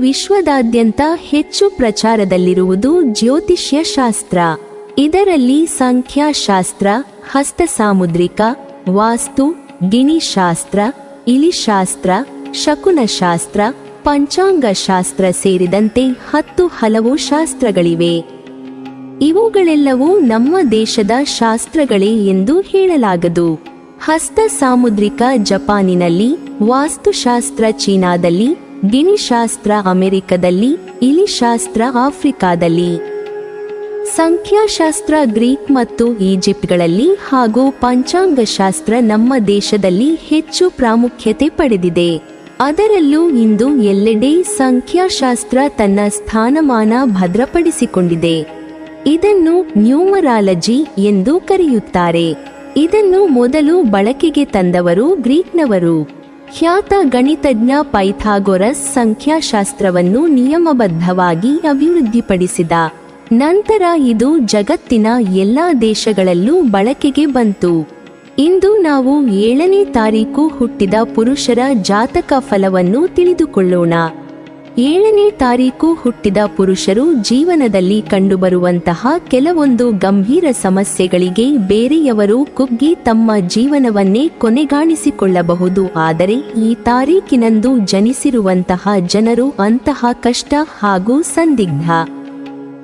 ವಿಶ್ವದಾದ್ಯಂತ ಹೆಚ್ಚು ಪ್ರಚಾರದಲ್ಲಿರುವುದು ಜ್ಯೋತಿಷ್ಯ ಶಾಸ್ತ್ರ. ಇದರಲ್ಲಿ ಸಂಖ್ಯಾಶಾಸ್ತ್ರ, ಹಸ್ತಸಾಮುದ್ರಿಕ, ವಾಸ್ತು, ಗಿಣಿಶಾಸ್ತ್ರ, ಇಲಿಶಾಸ್ತ್ರ, ಶಕುನಶಾಸ್ತ್ರ, ಪಂಚಾಂಗ ಶಾಸ್ತ್ರ ಸೇರಿದಂತೆ 10 ಹಲವು ಶಾಸ್ತ್ರಗಳಿವೆ. ಇವುಗಳೆಲ್ಲವೂ ನಮ್ಮ ದೇಶದ ಶಾಸ್ತ್ರಗಳೇ ಎಂದು ಹೇಳಲಾಗದು. ಹಸ್ತ ಸಾಮುದ್ರಿಕ ಜಪಾನಿನಲ್ಲಿ, ವಾಸ್ತುಶಾಸ್ತ್ರ ಚೀನಾದಲ್ಲಿ, ಗಿಣಿಶಾಸ್ತ್ರ ಅಮೆರಿಕದಲ್ಲಿ, ಇಲಿಶಾಸ್ತ್ರ ಆಫ್ರಿಕಾದಲ್ಲಿ, ಸಂಖ್ಯಾಶಾಸ್ತ್ರ ಗ್ರೀಕ್ ಮತ್ತು ಈಜಿಪ್ಟ್ಗಳಲ್ಲಿ ಹಾಗೂ ಪಂಚಾಂಗಶಾಸ್ತ್ರ ನಮ್ಮ ದೇಶದಲ್ಲಿ ಹೆಚ್ಚು ಪ್ರಾಮುಖ್ಯತೆ ಪಡೆದಿದೆ. ಅದರಲ್ಲೂ ಇಂದು ಎಲ್ಲೆಡೆ ಸಂಖ್ಯಾಶಾಸ್ತ್ರ ತನ್ನ ಸ್ಥಾನಮಾನ ಭದ್ರಪಡಿಸಿಕೊಂಡಿದೆ. ಇದನ್ನು ನ್ಯೂಮರಾಲಜಿ ಎಂದು ಕರೆಯುತ್ತಾರೆ. ಇದನ್ನು ಮೊದಲು ಬಳಕೆಗೆ ತಂದವರು ಗ್ರೀಕ್ನವರು. ಖ್ಯಾತ ಗಣಿತಜ್ಞ ಪೈಥಾಗೊರಸ್ ಸಂಖ್ಯಾಶಾಸ್ತ್ರವನ್ನು ನಿಯಮಬದ್ಧವಾಗಿ ಅಭಿವೃದ್ಧಿಪಡಿಸಿದ ನಂತರ ಇದು ಜಗತ್ತಿನ ಎಲ್ಲಾ ದೇಶಗಳಲ್ಲೂ ಬಳಕೆಗೆ ಬಂತು. ಇಂದು ನಾವು 7ನೇ ತಾರೀಕು ಹುಟ್ಟಿದ ಪುರುಷರ ಜಾತಕ ಫಲವನ್ನು ತಿಳಿದುಕೊಳ್ಳೋಣ. 7ನೇ ತಾರೀಕು ಹುಟ್ಟಿದ ಪುರುಷರು ಜೀವನದಲ್ಲಿ ಕಂಡುಬರುವಂತಹ ಕೆಲವೊಂದು ಗಂಭೀರ ಸಮಸ್ಯೆಗಳಿಗೆ ಬೇರೆಯವರು ಕುಗ್ಗಿ ತಮ್ಮ ಜೀವನವನ್ನೇ ಕೊನೆಗಾಣಿಸಿಕೊಳ್ಳಬಹುದು. ಆದರೆ ಈ ತಾರೀಕಿನಂದು ಜನಿಸಿರುವಂತಹ ಜನರು ಅಂತಹ ಕಷ್ಟ ಹಾಗೂ ಸಂದಿಗ್ಧ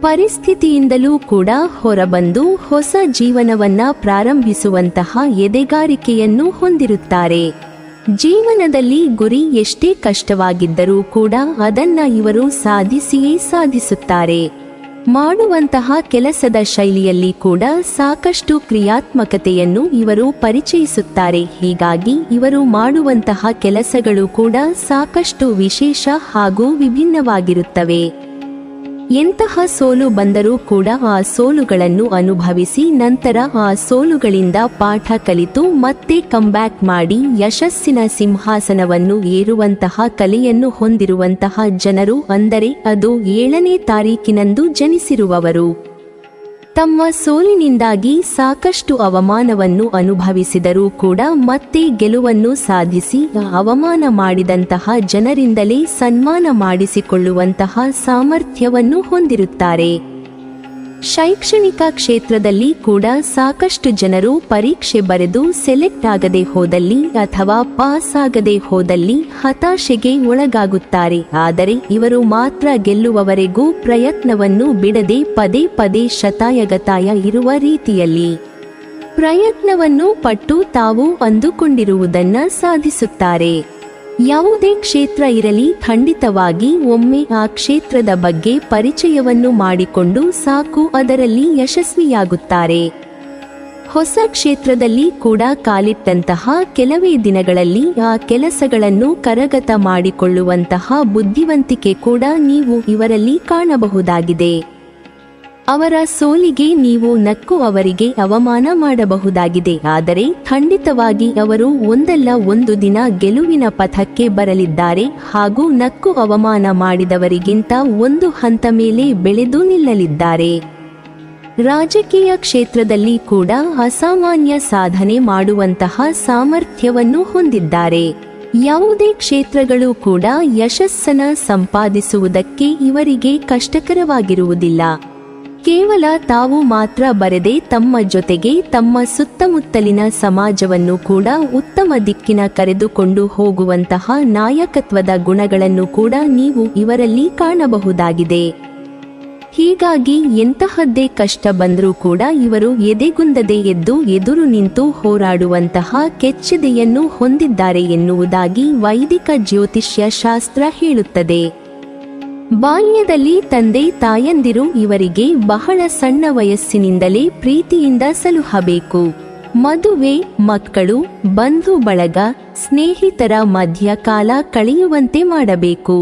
ಪರಿಸ್ಥಿತಿಯಿಂದಲೂ ಕೂಡ ಹೊರಬಂದು ಹೊಸ ಜೀವನವನ್ನ ಪ್ರಾರಂಭಿಸುವಂತಹ ಎದೆಗಾರಿಕೆಯನ್ನು ಹೊಂದಿರುತ್ತಾರೆ. ಜೀವನದಲ್ಲಿ ಗುರಿ ಎಷ್ಟೇ ಕಷ್ಟವಾಗಿದ್ದರೂ ಕೂಡ ಅದನ್ನ ಇವರು ಸಾಧಿಸಿಯೇ ಸಾಧಿಸುತ್ತಾರೆ. ಮಾಡುವಂತಹ ಕೆಲಸದ ಶೈಲಿಯಲ್ಲಿ ಕೂಡ ಸಾಕಷ್ಟು ಕ್ರಿಯಾತ್ಮಕತೆಯನ್ನು ಇವರು ಪರಿಚಯಿಸುತ್ತಾರೆ. ಹೀಗಾಗಿ ಇವರು ಮಾಡುವಂತಹ ಕೆಲಸಗಳು ಕೂಡ ಸಾಕಷ್ಟು ವಿಶೇಷ ಹಾಗೂ ವಿಭಿನ್ನವಾಗಿರುತ್ತವೆ. ಎಂತಹ ಸೋಲು ಬಂದರೂ ಕೂಡ ಆ ಸೋಲುಗಳನ್ನು ಅನುಭವಿಸಿ ನಂತರ ಆ ಸೋಲುಗಳಿಂದ ಪಾಠ ಕಲಿತು ಮತ್ತೆ ಕಂಬ್ಯಾಕ್ ಮಾಡಿ ಯಶಸ್ಸಿನ ಸಿಂಹಾಸನವನ್ನು ಏರುವಂತಹ ಕಲೆಯನ್ನು ಹೊಂದಿರುವಂತಹ ಜನರು ಅಂದರೆ ಅದು 7ನೇ ತಾರೀಕಿನಂದು ಜನಿಸಿರುವವರು. ತಮ್ಮ ಸೋಲಿನಿಂದಾಗಿ ಸಾಕಷ್ಟು ಅವಮಾನವನ್ನು ಅನುಭವಿಸಿದರೂ ಕೂಡ ಮತ್ತೆ ಗೆಲುವನ್ನು ಸಾಧಿಸಿ ಅವಮಾನ ಮಾಡಿದಂತಹ ಜನರಿಂದಲೇ ಸನ್ಮಾನ ಮಾಡಿಸಿಕೊಳ್ಳುವಂತಹ ಸಾಮರ್ಥ್ಯವನ್ನು ಹೊಂದಿರುತ್ತಾರೆ. ಶೈಕ್ಷಣಿಕ ಕ್ಷೇತ್ರದಲ್ಲಿ ಕೂಡ ಸಾಕಷ್ಟು ಜನರು ಪರೀಕ್ಷೆ ಬರೆದು ಸೆಲೆಕ್ಟ್ ಆಗದೆ ಹೋದಲ್ಲಿ ಅಥವಾ ಪಾಸ್ ಆಗದೆ ಹೋದಲ್ಲಿ ಹತಾಶೆಗೆ ಒಳಗಾಗುತ್ತಾರೆ. ಆದರೆ ಇವರು ಮಾತ್ರ ಗೆಲ್ಲುವವರೆಗೂ ಪ್ರಯತ್ನವನ್ನು ಬಿಡದೆ ಪದೇ ಪದೇ ಶತಾಯಗತಾಯ ಇರುವ ರೀತಿಯಲ್ಲಿ ಪ್ರಯತ್ನವನ್ನು ಪಟ್ಟು ತಾವು ಅಂದುಕೊಂಡಿರುವುದನ್ನ ಸಾಧಿಸುತ್ತಾರೆ. ಯಾವುದೇ ಕ್ಷೇತ್ರ ಇರಲಿ ಖಂಡಿತವಾಗಿ ಒಮ್ಮೆ ಆ ಕ್ಷೇತ್ರದ ಬಗ್ಗೆ ಪರಿಚಯವನ್ನು ಮಾಡಿಕೊಂಡು ಸಾಕು ಅದರಲ್ಲಿ ಯಶಸ್ವಿಯಾಗುತ್ತಾರೆ. ಹೊಸ ಕ್ಷೇತ್ರದಲ್ಲಿ ಕೂಡ ಕಾಲಿಟ್ಟಂತಹ ಕೆಲವೇ ದಿನಗಳಲ್ಲಿ ಆ ಕೆಲಸಗಳನ್ನು ಕರಗತ ಮಾಡಿಕೊಳ್ಳುವಂತಹ ಬುದ್ಧಿವಂತಿಕೆ ಕೂಡ ನೀವು ಇವರಲ್ಲಿ ಕಾಣಬಹುದಾಗಿದೆ. ಅವರ ಸೋಲಿಗೆ ನೀವು ನಕ್ಕು ಅವರಿಗೆ ಅವಮಾನ ಮಾಡಬಹುದಾಗಿದೆ. ಆದರೆ ಖಂಡಿತವಾಗಿ ಅವರು ಒಂದಲ್ಲ ಒಂದು ದಿನ ಗೆಲುವಿನ ಪಥಕ್ಕೆ ಬರಲಿದ್ದಾರೆ ಹಾಗೂ ನಕ್ಕು ಅವಮಾನ ಮಾಡಿದವರಿಗಿಂತ ಒಂದು ಹಂತ ಮೇಲೆ ಬೆಳೆದು ನಿಲ್ಲಲಿದ್ದಾರೆ. ರಾಜಕೀಯ ಕ್ಷೇತ್ರದಲ್ಲಿ ಕೂಡ ಅಸಾಮಾನ್ಯ ಸಾಧನೆ ಮಾಡುವಂತಹ ಸಾಮರ್ಥ್ಯವನ್ನು ಹೊಂದಿದ್ದಾರೆ. ಯಾವುದೇ ಕ್ಷೇತ್ರಗಳು ಕೂಡ ಯಶಸ್ಸನ್ನು ಸಂಪಾದಿಸುವುದಕ್ಕೆ ಇವರಿಗೆ ಕಷ್ಟಕರವಾಗಿರುವುದಿಲ್ಲ. ಕೇವಲ ತಾವು ಮಾತ್ರ ಬರೆದೇ ತಮ್ಮ ಜೊತೆಗೆ ತಮ್ಮ ಸುತ್ತಮುತ್ತಲಿನ ಸಮಾಜವನ್ನು ಕೂಡ ಉತ್ತಮ ದಿಕ್ಕಿನ ಕರೆದುಕೊಂಡು ಹೋಗುವಂತಹ ನಾಯಕತ್ವದ ಗುಣಗಳನ್ನು ಕೂಡ ನೀವು ಇವರಲ್ಲಿ ಕಾಣಬಹುದಾಗಿದೆ. ಹೀಗಾಗಿ ಎಂತಹದ್ದೇ ಕಷ್ಟ ಬಂದರೂ ಕೂಡ ಇವರು ಎದೆಗುಂದದೆ ಎದ್ದು ಎದುರು ನಿಂತು ಹೋರಾಡುವಂತಹ ಕೆಚ್ಚೆದೆಯನ್ನು ಹೊಂದಿದ್ದಾರೆ ಎನ್ನುವುದಾಗಿ ವೈದಿಕ ಜ್ಯೋತಿಷ್ಯ ಶಾಸ್ತ್ರ ಹೇಳುತ್ತದೆ. ಬಾಲ್ಯದಲ್ಲಿ ತಂದೆ ತಾಯಂದಿರು ಇವರಿಗೆ ಬಹಳ ಸಣ್ಣ ವಯಸ್ಸಿನಿಂದಲೇ ಪ್ರೀತಿಯಿಂದ ಸಲುಹಬೇಕು. ಮದುವೆ, ಮಕ್ಕಳು, ಬಂಧು ಬಳಗ, ಸ್ನೇಹಿತರ ಮಧ್ಯ ಕಾಲ ಕಳೆಯುವಂತೆ ಮಾಡಬೇಕು.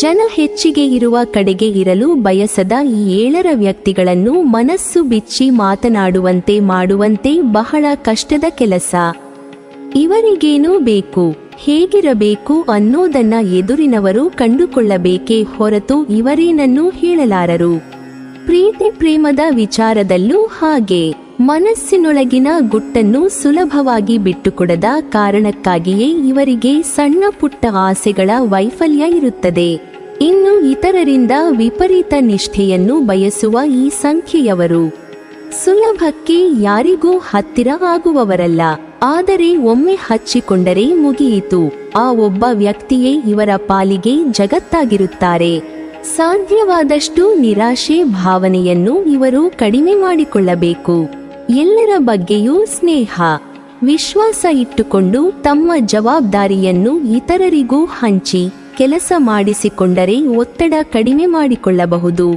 ಜನ ಹೆಚ್ಚಿಗೆ ಇರುವ ಕಡೆಗೆ ಇರಲು ಬಯಸದ ಈ 7 ವ್ಯಕ್ತಿಗಳನ್ನು ಮನಸ್ಸು ಬಿಚ್ಚಿ ಮಾತನಾಡುವಂತೆ ಮಾಡುವಂತೆ ಬಹಳ ಕಷ್ಟದ ಕೆಲಸ. ಇವರಿಗೇನೂ ಬೇಕು, ಹೇಗಿರಬೇಕು ಅನ್ನೋದನ್ನ ಎದುರಿನವರು ಕಂಡುಕೊಳ್ಳಬೇಕೇ ಹೊರತು ಇವರೇನನ್ನೂ ಹೇಳಲಾರರು. ಪ್ರೀತಿ ಪ್ರೇಮದ ವಿಚಾರದಲ್ಲೂ ಹಾಗೆ. ಮನಸ್ಸಿನೊಳಗಿನ ಗುಟ್ಟನ್ನು ಸುಲಭವಾಗಿ ಬಿಟ್ಟುಕೊಡದ ಕಾರಣಕ್ಕಾಗಿಯೇ ಇವರಿಗೆ ಸಣ್ಣ ಪುಟ್ಟ ಆಸೆಗಳ ವೈಫಲ್ಯ ಇರುತ್ತದೆ. ಇನ್ನು ಇತರರಿಂದ ವಿಪರೀತ ನಿಷ್ಠೆಯನ್ನು ಬಯಸುವ ಈ ಸಂಖ್ಯೆಯವರು ಸುಲಭಕ್ಕೆ ಯಾರಿಗೂ ಹತ್ತಿರ ಆಗುವವರಲ್ಲ. ಆದರೆ ಒಮ್ಮೆ ಹಚ್ಚಿಕೊಂಡರೆ ಮುಗಿಯಿತು. ಆ ಒಬ್ಬ ವ್ಯಕ್ತಿಯೇ ಇವರ ಪಾಲಿಗೆ ಜಗತ್ತಾಗಿರುತ್ತಾರೆ. ಸಾಧ್ಯವಾದಷ್ಟು ನಿರಾಶೆ ಭಾವನೆಯನ್ನು ಇವರು ಕಡಿಮೆ ಮಾಡಿಕೊಳ್ಳಬೇಕು. ಎಲ್ಲರ ಬಗ್ಗೆಯೂ ಸ್ನೇಹ, ವಿಶ್ವಾಸ ಇಟ್ಟುಕೊಂಡು ತಮ್ಮ ಜವಾಬ್ದಾರಿಯನ್ನು ಇತರರಿಗೂ ಹಂಚಿ ಕೆಲಸ ಮಾಡಿಸಿಕೊಂಡರೆ ಒತ್ತಡ ಕಡಿಮೆ ಮಾಡಿಕೊಳ್ಳಬಹುದು.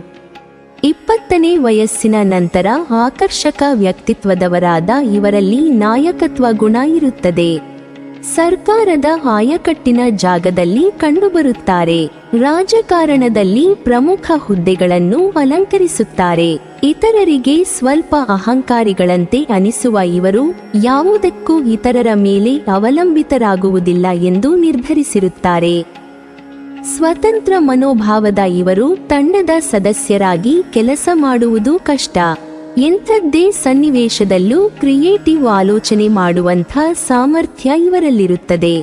20ನೇ ವಯಸ್ಸಿನ ನಂತರ ಆಕರ್ಷಕ ವ್ಯಕ್ತಿತ್ವದವರಾದ ಇವರಲ್ಲಿ ನಾಯಕತ್ವ ಗುಣ ಇರುತ್ತದೆ. ಸರ್ಕಾರದ ಆಯಕಟ್ಟಿನ ಜಾಗದಲ್ಲಿ ಕಂಡುಬರುತ್ತಾರೆ. ರಾಜಕಾರಣದಲ್ಲಿ ಪ್ರಮುಖ ಹುದ್ದೆಗಳನ್ನು ಅಲಂಕರಿಸುತ್ತಾರೆ. ಇತರರಿಗೆ ಸ್ವಲ್ಪ ಅಹಂಕಾರಿಗಳಂತೆ ಅನಿಸುವ ಇವರು ಯಾವುದಕ್ಕೂ ಇತರರ ಮೇಲೆ ಅವಲಂಬಿತರಾಗುವುದಿಲ್ಲ ಎಂದು ನಿರ್ಧರಿಸಿರುತ್ತಾರೆ. ಸ್ವತಂತ್ರ ಮನೋಭಾವದ ಇವರು ತಂಡದ ಸದಸ್ಯರಾಗಿ ಕೆಲಸ ಮಾಡುವುದು ಕಷ್ಟ. ಎಂಥದ್ದೇ ಸನ್ನಿವೇಶದಲ್ಲೂ ಕ್ರಿಯೇಟಿವ್ ಆಲೋಚನೆ ಮಾಡುವಂಥ ಸಾಮರ್ಥ್ಯ ಇವರಲ್ಲಿರುತ್ತದೆ.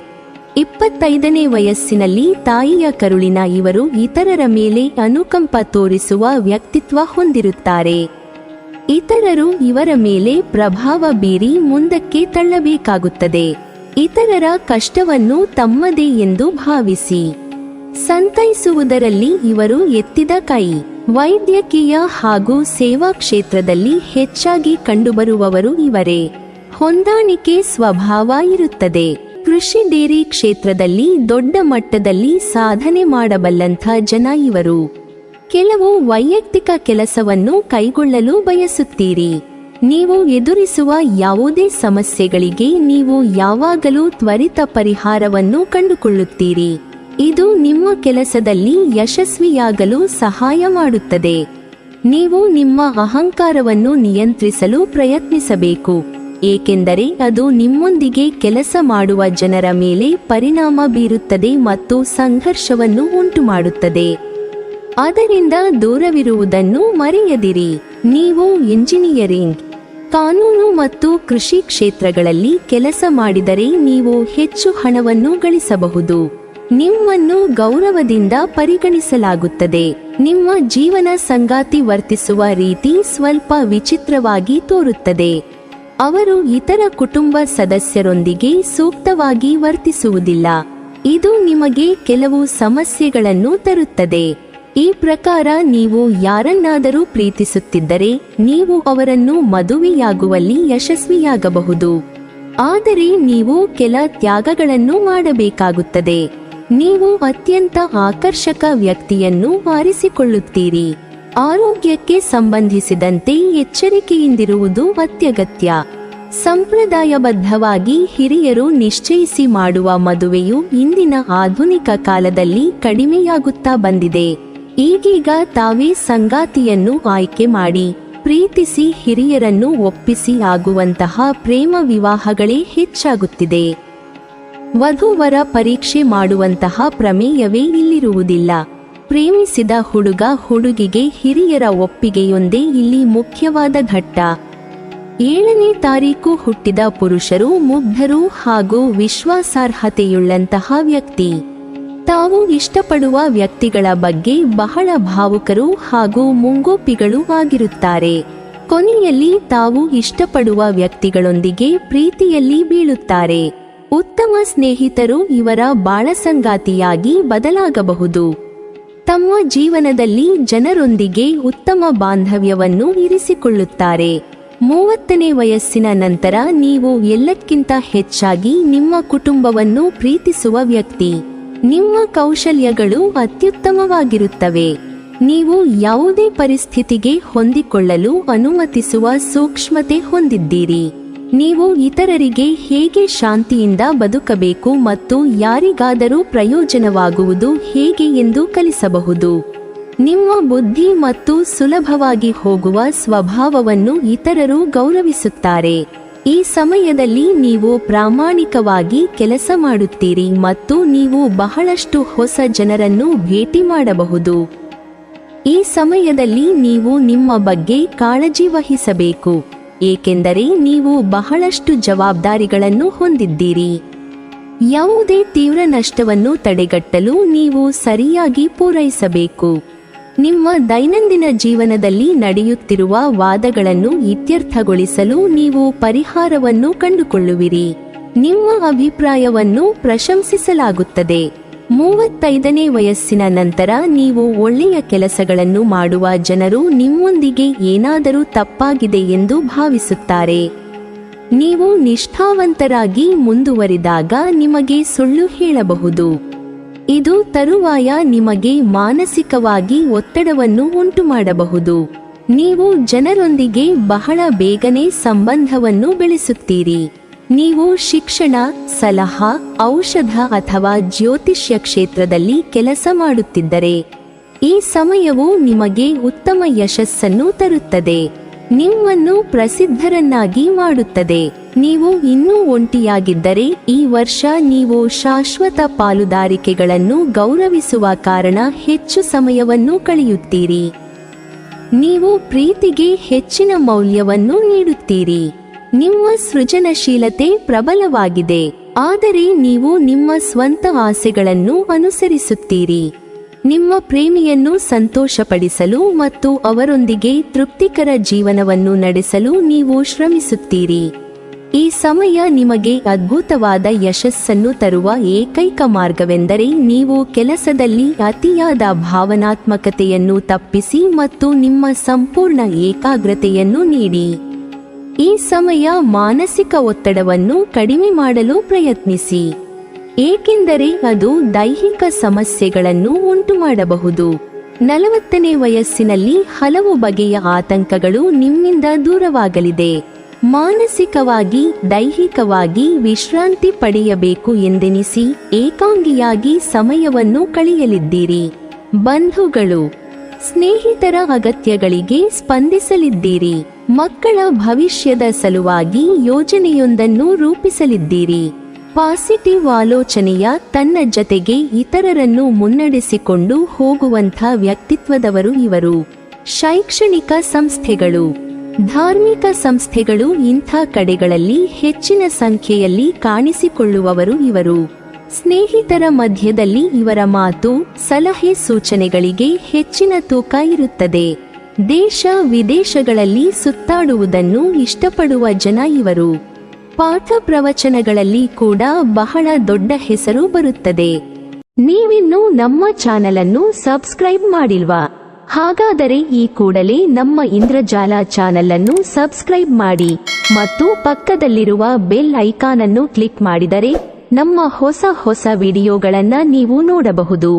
25ನೇ ವಯಸ್ಸಿನಲ್ಲಿ ತಾಯಿಯ ಕರುಳಿನ ಇವರು ಇತರರ ಮೇಲೆ ಅನುಕಂಪ ತೋರಿಸುವ ವ್ಯಕ್ತಿತ್ವ ಹೊಂದಿರುತ್ತಾರೆ. ಇತರರು ಇವರ ಮೇಲೆ ಪ್ರಭಾವ ಬೀರಿ ಮುಂದಕ್ಕೆ ತಳ್ಳಬೇಕಾಗುತ್ತದೆ. ಇತರರ ಕಷ್ಟವನ್ನು ತಮ್ಮದೇ ಎಂದು ಭಾವಿಸಿ ಸಂತೈಸುವುದರಲ್ಲಿ ಇವರು ಎತ್ತಿದ ಕೈ. ವೈದ್ಯಕೀಯ ಹಾಗೂ ಸೇವಾ ಕ್ಷೇತ್ರದಲ್ಲಿ ಹೆಚ್ಚಾಗಿ ಕಂಡುಬರುವವರು ಇವರೇ. ಹೊಂದಾಣಿಕೆ ಸ್ವಭಾವ ಇರುತ್ತದೆ. ಕೃಷಿ ಡೇರಿ ಕ್ಷೇತ್ರದಲ್ಲಿ ದೊಡ್ಡ ಮಟ್ಟದಲ್ಲಿ ಸಾಧನೆ ಮಾಡಬಲ್ಲಂಥ ಜನ ಇವರು. ಕೆಲವು ವೈಯಕ್ತಿಕ ಕೆಲಸವನ್ನು ಕೈಗೊಳ್ಳಲು ಬಯಸುತ್ತೀರಿ. ನೀವು ಎದುರಿಸುವ ಯಾವುದೇ ಸಮಸ್ಯೆಗಳಿಗೆ ನೀವು ಯಾವಾಗಲೂ ತ್ವರಿತ ಪರಿಹಾರವನ್ನು ಕಂಡುಕೊಳ್ಳುತ್ತೀರಿ. ಇದು ನಿಮ್ಮ ಕೆಲಸದಲ್ಲಿ ಯಶಸ್ವಿಯಾಗಲು ಸಹಾಯ ಮಾಡುತ್ತದೆ. ನೀವು ನಿಮ್ಮ ಅಹಂಕಾರವನ್ನು ನಿಯಂತ್ರಿಸಲು ಪ್ರಯತ್ನಿಸಬೇಕು, ಏಕೆಂದರೆ ಅದು ನಿಮ್ಮೊಂದಿಗೆ ಕೆಲಸ ಮಾಡುವ ಜನರ ಮೇಲೆ ಪರಿಣಾಮ ಬೀರುತ್ತದೆ ಮತ್ತು ಸಂಘರ್ಷವನ್ನು ಉಂಟುಮಾಡುತ್ತದೆ. ಅದರಿಂದ ದೂರವಿರುವುದನ್ನು ಮರೆಯದಿರಿ. ನೀವು ಇಂಜಿನಿಯರಿಂಗ್, ಕಾನೂನು ಮತ್ತು ಕೃಷಿ ಕ್ಷೇತ್ರಗಳಲ್ಲಿ ಕೆಲಸ ಮಾಡಿದರೆ ನೀವು ಹೆಚ್ಚು ಹಣವನ್ನು ಗಳಿಸಬಹುದು. ನಿಮ್ಮನ್ನು ಗೌರವದಿಂದ ಪರಿಗಣಿಸಲಾಗುತ್ತದೆ. ನಿಮ್ಮ ಜೀವನ ಸಂಗಾತಿ ವರ್ತಿಸುವ ರೀತಿ ಸ್ವಲ್ಪ ವಿಚಿತ್ರವಾಗಿ ತೋರುತ್ತದೆ. ಅವರು ಇತರ ಕುಟುಂಬ ಸದಸ್ಯರೊಂದಿಗೆ ಸೂಕ್ತವಾಗಿ ವರ್ತಿಸುವುದಿಲ್ಲ. ಇದು ನಿಮಗೆ ಕೆಲವು ಸಮಸ್ಯೆಗಳನ್ನು ತರುತ್ತದೆ. ಈ ಪ್ರಕಾರ ನೀವು ಯಾರನ್ನಾದರೂ ಪ್ರೀತಿಸುತ್ತಿದ್ದರೆ ನೀವು ಅವರನ್ನು ಮದುವೆಯಾಗುವಲ್ಲಿ ಯಶಸ್ವಿಯಾಗಬಹುದು. ಆದರೆ ನೀವು ಕೆಲ ತ್ಯಾಗಗಳನ್ನು ಮಾಡಬೇಕಾಗುತ್ತದೆ. ನೀವು ಅತ್ಯಂತ ಆಕರ್ಷಕ ವ್ಯಕ್ತಿಯನ್ನು ಆರಿಸಿಕೊಳ್ಳುತ್ತೀರಿ. ಆರೋಗ್ಯಕ್ಕೆ ಸಂಬಂಧಿಸಿದಂತೆ ಎಚ್ಚರಿಕೆಯಿಂದಿರುವುದು ಅತ್ಯಗತ್ಯ. ಸಂಪ್ರದಾಯಬದ್ಧವಾಗಿ ಹಿರಿಯರು ನಿಶ್ಚಯಿಸಿ ಮಾಡುವ ಮದುವೆಯು ಇಂದಿನ ಆಧುನಿಕ ಕಾಲದಲ್ಲಿ ಕಡಿಮೆಯಾಗುತ್ತಾ ಬಂದಿದೆ. ಈಗೀಗ ತಾವೇ ಸಂಗಾತಿಯನ್ನು ಆಯ್ಕೆ ಮಾಡಿ ಪ್ರೀತಿಸಿ ಹಿರಿಯರನ್ನು ಒಪ್ಪಿಸಿ ಆಗುವಂತಹ ಪ್ರೇಮ ವಿವಾಹಗಳೇ ಹೆಚ್ಚಾಗುತ್ತಿದೆ. ವಧುವರ ಪರೀಕ್ಷೆ ಮಾಡುವಂತಹ ಪ್ರಮೇಯವೇ ಇಲ್ಲಿರುವುದಿಲ್ಲ. ಪ್ರೇಮಿಸಿದ ಹುಡುಗ ಹುಡುಗಿಗೆ ಹಿರಿಯರ ಒಪ್ಪಿಗೆಯೊಂದೇ ಇಲ್ಲಿ ಮುಖ್ಯವಾದ ಘಟ್ಟ. 7ನೇ ತಾರೀಕು ಹುಟ್ಟಿದ ಪುರುಷರು ಮುಗ್ಧರು ಹಾಗೂ ವಿಶ್ವಾಸಾರ್ಹತೆಯುಳ್ಳಂತಹ ವ್ಯಕ್ತಿ. ತಾವು ಇಷ್ಟಪಡುವ ವ್ಯಕ್ತಿಗಳ ಬಗ್ಗೆ ಬಹಳ ಭಾವುಕರು ಹಾಗೂ ಮುಂಗೋಪಿಗಳು ಆಗಿರುತ್ತಾರೆ. ಕೊನೆಯಲ್ಲಿ ತಾವು ಇಷ್ಟಪಡುವ ವ್ಯಕ್ತಿಗಳೊಂದಿಗೆ ಪ್ರೀತಿಯಲ್ಲಿ ಬೀಳುತ್ತಾರೆ. ಉತ್ತಮ ಸ್ನೇಹಿತರು ಇವರ ಬಾಳಸಂಗಾತಿಯಾಗಿ ಬದಲಾಗಬಹುದು. ತಮ್ಮ ಜೀವನದಲ್ಲಿ ಜನರೊಂದಿಗೆ ಉತ್ತಮ ಬಾಂಧವ್ಯವನ್ನು ಇರಿಸಿಕೊಳ್ಳುತ್ತಾರೆ. 30ನೇ ವಯಸ್ಸಿನ ನಂತರ ನೀವು ಎಲ್ಲಕ್ಕಿಂತ ಹೆಚ್ಚಾಗಿ ನಿಮ್ಮ ಕುಟುಂಬವನ್ನು ಪ್ರೀತಿಸುವ ವ್ಯಕ್ತಿ. ನಿಮ್ಮ ಕೌಶಲ್ಯಗಳು ಅತ್ಯುತ್ತಮವಾಗಿರುತ್ತವೆ. ನೀವು ಯಾವುದೇ ಪರಿಸ್ಥಿತಿಗೆ ಹೊಂದಿಕೊಳ್ಳಲು ಅನುಮತಿಸುವ ಸೂಕ್ಷ್ಮತೆ ಹೊಂದಿದ್ದೀರಿ. ನೀವು ಇತರರಿಗೆ ಹೇಗೆ ಶಾಂತಿಯಿಂದ ಬದುಕಬೇಕು ಮತ್ತು ಯಾರಿಗಾದರೂ ಪ್ರಯೋಜನವಾಗುವುದು ಹೇಗೆ ಎಂದು ಕಲಿಸಬಹುದು. ನಿಮ್ಮ ಬುದ್ಧಿ ಮತ್ತು ಸುಲಭವಾಗಿ ಹೋಗುವ ಸ್ವಭಾವವನ್ನು ಇತರರು ಗೌರವಿಸುತ್ತಾರೆ. ಈ ಸಮಯದಲ್ಲಿ ನೀವು ಪ್ರಾಮಾಣಿಕವಾಗಿ ಕೆಲಸ ಮಾಡುತ್ತೀರಿ ಮತ್ತು ನೀವು ಬಹಳಷ್ಟು ಹೊಸ ಜನರನ್ನು ಭೇಟಿ ಮಾಡಬಹುದು. ಈ ಸಮಯದಲ್ಲಿ ನೀವು ನಿಮ್ಮ ಬಗ್ಗೆ ಕಾಳಜಿ ವಹಿಸಬೇಕು. ಏಕೆಂದರೆ ನೀವು ಬಹಳಷ್ಟು ಜವಾಬ್ದಾರಿಗಳನ್ನು ಹೊಂದಿದ್ದೀರಿ. ಯಾವುದೇ ತೀವ್ರ ನಷ್ಟವನ್ನು ತಡೆಗಟ್ಟಲು ನೀವು ಸರಿಯಾಗಿ ಪೂರೈಸಬೇಕು. ನಿಮ್ಮ ದೈನಂದಿನ ಜೀವನದಲ್ಲಿ ನಡೆಯುತ್ತಿರುವ ವಾದಗಳನ್ನು ಇತ್ಯರ್ಥಗೊಳಿಸಲು ನೀವು ಪರಿಹಾರವನ್ನು ಕಂಡುಕೊಳ್ಳುವಿರಿ. ನಿಮ್ಮ ಅಭಿಪ್ರಾಯವನ್ನು ಪ್ರಶಂಸಿಸಲಾಗುತ್ತದೆ. 35ನೇ ವಯಸ್ಸಿನ ನಂತರ ನೀವು ಒಳ್ಳೆಯ ಕೆಲಸಗಳನ್ನು ಮಾಡುವ ಜನರು ನಿಮ್ಮೊಂದಿಗೆ ಏನಾದರೂ ತಪ್ಪಾಗಿದೆ ಎಂದು ಭಾವಿಸುತ್ತಾರೆ. ನೀವು ನಿಷ್ಠಾವಂತರಾಗಿ ಮುಂದುವರಿದಾಗ ನಿಮಗೆ ಸುಳ್ಳು ಹೇಳಬಹುದು. ಇದು ತರುವಾಯ ನಿಮಗೆ ಮಾನಸಿಕವಾಗಿ ಒತ್ತಡವನ್ನು ಉಂಟುಮಾಡಬಹುದು. ನೀವು ಜನರೊಂದಿಗೆ ಬಹಳ ಬೇಗನೆ ಸಂಬಂಧವನ್ನು ಬೆಳೆಸುತ್ತೀರಿ. ನೀವು ಶಿಕ್ಷಣ, ಸಲಹಾ, ಔಷಧ ಅಥವಾ ಜ್ಯೋತಿಷ್ಯ ಕ್ಷೇತ್ರದಲ್ಲಿ ಕೆಲಸ ಮಾಡುತ್ತಿದ್ದರೆ ಈ ಸಮಯವು ನಿಮಗೆ ಉತ್ತಮ ಯಶಸ್ಸನ್ನು ತರುತ್ತದೆ. ನಿಮ್ಮನ್ನು ಪ್ರಸಿದ್ಧರನ್ನಾಗಿ ಮಾಡುತ್ತದೆ. ನೀವು ಇನ್ನೂ ಒಂಟಿಯಾಗಿದ್ದರೆ ಈ ವರ್ಷ ನೀವು ಶಾಶ್ವತ ಪಾಲುದಾರಿಕೆಗಳನ್ನು ಗೌರವಿಸುವ ಕಾರಣ ಹೆಚ್ಚು ಸಮಯವನ್ನು ಕಳೆಯುತ್ತೀರಿ. ನೀವು ಪ್ರೀತಿಗೆ ಹೆಚ್ಚಿನ ಮೌಲ್ಯವನ್ನು ನೀಡುತ್ತೀರಿ. ನಿಮ್ಮ ಸೃಜನಶೀಲತೆ ಪ್ರಬಲವಾಗಿದೆ, ಆದರೆ ನೀವು ನಿಮ್ಮ ಸ್ವಂತ ಆಸೆಗಳನ್ನು ಅನುಸರಿಸುತ್ತೀರಿ. ನಿಮ್ಮ ಪ್ರೇಮಿಯನ್ನು ಸಂತೋಷಪಡಿಸಲು ಮತ್ತು ಅವರೊಂದಿಗೆ ತೃಪ್ತಿಕರ ಜೀವನವನ್ನು ನಡೆಸಲು ನೀವು ಶ್ರಮಿಸುತ್ತೀರಿ. ಈ ಸಮಯ ನಿಮಗೆ ಅದ್ಭುತವಾದ ಯಶಸ್ಸನ್ನು ತರುವ ಏಕೈಕ ಮಾರ್ಗವೆಂದರೆ ನೀವು ಕೆಲಸದಲ್ಲಿ ಅತಿಯಾದ ಭಾವನಾತ್ಮಕತೆಯನ್ನು ತಪ್ಪಿಸಿ ಮತ್ತು ನಿಮ್ಮ ಸಂಪೂರ್ಣ ಏಕಾಗ್ರತೆಯನ್ನು ನೀಡಿ. ಈ ಸಮಯ ಮಾನಸಿಕ ಒತ್ತಡವನ್ನು ಕಡಿಮೆ ಮಾಡಲು ಪ್ರಯತ್ನಿಸಿ, ಏಕೆಂದರೆ ಅದು ದೈಹಿಕ ಸಮಸ್ಯೆಗಳನ್ನು ಉಂಟುಮಾಡಬಹುದು. 40ನೇ ವಯಸ್ಸಿನಲ್ಲಿ ಹಲವು ಬಗೆಯ ಆತಂಕಗಳು ನಿಮ್ಮಿಂದ ದೂರವಾಗಲಿದೆ. ಮಾನಸಿಕವಾಗಿ, ದೈಹಿಕವಾಗಿ ವಿಶ್ರಾಂತಿ ಪಡೆಯಬೇಕು ಎಂದೆನಿಸಿ ಏಕಾಂಗಿಯಾಗಿ ಸಮಯವನ್ನು ಕಳೆಯಲಿದ್ದೀರಿ. ಬಂಧುಗಳು, ಸ್ನೇಹಿತರ ಅಗತ್ಯಗಳಿಗೆ ಸ್ಪಂದಿಸಲಿದ್ದೀರಿ. ಮಕ್ಕಳ ಭವಿಷ್ಯದ ಸಲುವಾಗಿ ಯೋಜನೆಯೊಂದನ್ನು ರೂಪಿಸಲಿದ್ದೀರಿ. ಪಾಸಿಟಿವ್ ಆಲೋಚನೆಯ ತನ್ನ ಜತೆಗೆ ಇತರರನ್ನು ಮುನ್ನಡೆಸಿಕೊಂಡು ಹೋಗುವಂಥ ವ್ಯಕ್ತಿತ್ವದವರು ಇವರು. ಶೈಕ್ಷಣಿಕ ಸಂಸ್ಥೆಗಳು, ಧಾರ್ಮಿಕ ಸಂಸ್ಥೆಗಳು ಇಂಥ ಕಡೆಗಳಲ್ಲಿ ಹೆಚ್ಚಿನ ಸಂಖ್ಯೆಯಲ್ಲಿ ಕಾಣಿಸಿಕೊಳ್ಳುವವರು ಇವರು. ಸ್ನೇಹಿತರ ಮಧ್ಯದಲ್ಲಿ ಇವರ ಮಾತು, ಸಲಹೆ, ಸೂಚನೆಗಳಿಗೆ ಹೆಚ್ಚಿನ ತೂಕ ಇರುತ್ತದೆ. ದೇಶ ವಿದೇಶಗಳಲ್ಲಿ ಸುತ್ತಾಡುವುದನ್ನು ಇಷ್ಟಪಡುವ ಜನ ಇವರು. ಪಾಠ ಪ್ರವಚನಗಳಲ್ಲಿ ಕೂಡ ಬಹಳ ದೊಡ್ಡ ಹೆಸರು ಬರುತ್ತದೆ. ನೀವಿನ್ನೂ ನಮ್ಮ ಚಾನೆಲ್ ಅನ್ನು ಸಬ್ಸ್ಕ್ರೈಬ್ ಮಾಡಿಲ್ವಾ? ಹಾಗಾದರೆ ಈ ಕೂಡಲೇ ನಮ್ಮ ಇಂದ್ರಜಾಲ ಚಾನೆಲ್ ಅನ್ನು ಸಬ್ಸ್ಕ್ರೈಬ್ ಮಾಡಿ ಮತ್ತು ಪಕ್ಕದಲ್ಲಿರುವ ಬೆಲ್ ಐಕಾನ್ ಅನ್ನು ಕ್ಲಿಕ್ ಮಾಡಿದರೆ ನಮ್ಮ ಹೊಸ ವಿಡಿಯೋಗಳನ್ನು ನೀವು ನೋಡಬಹುದು.